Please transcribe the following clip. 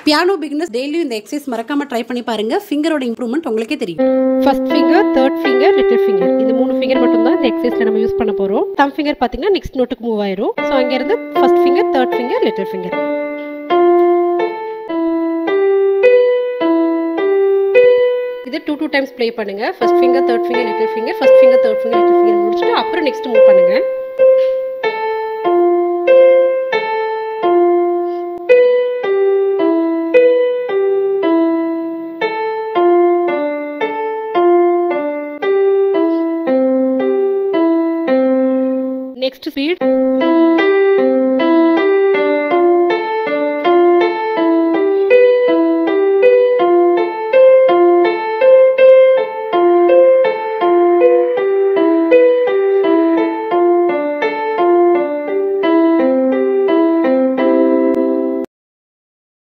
Piano beginners daily இந்த exercise மறக்காம try பண்ணி பாருங்க. ஃபிங்கரோட இம்ப்ரூவ்மெண்ட் உங்களுக்கே தெரியும். First finger, third finger, little finger, இது 3 ஃபிங்கர் மட்டும் தான் இந்த எக்ஸசைஸ்ல நம்ம யூஸ் பண்ண போறோம். தம் ஃபிங்கர் பாத்தீங்கன்னா நெக்ஸ்ட் நோட்டுக்கு மூவ் ஆயிரும். சோ அங்க இருந்து first finger, third finger, little finger. இது 2 டைம்ஸ் ப்ளே பண்ணுங்க. First finger, third finger, little finger, first finger, third finger, little finger முடிச்சிட்டு அப்புறம் நெக்ஸ்ட் மூவ் பண்ணுங்க. Next speed.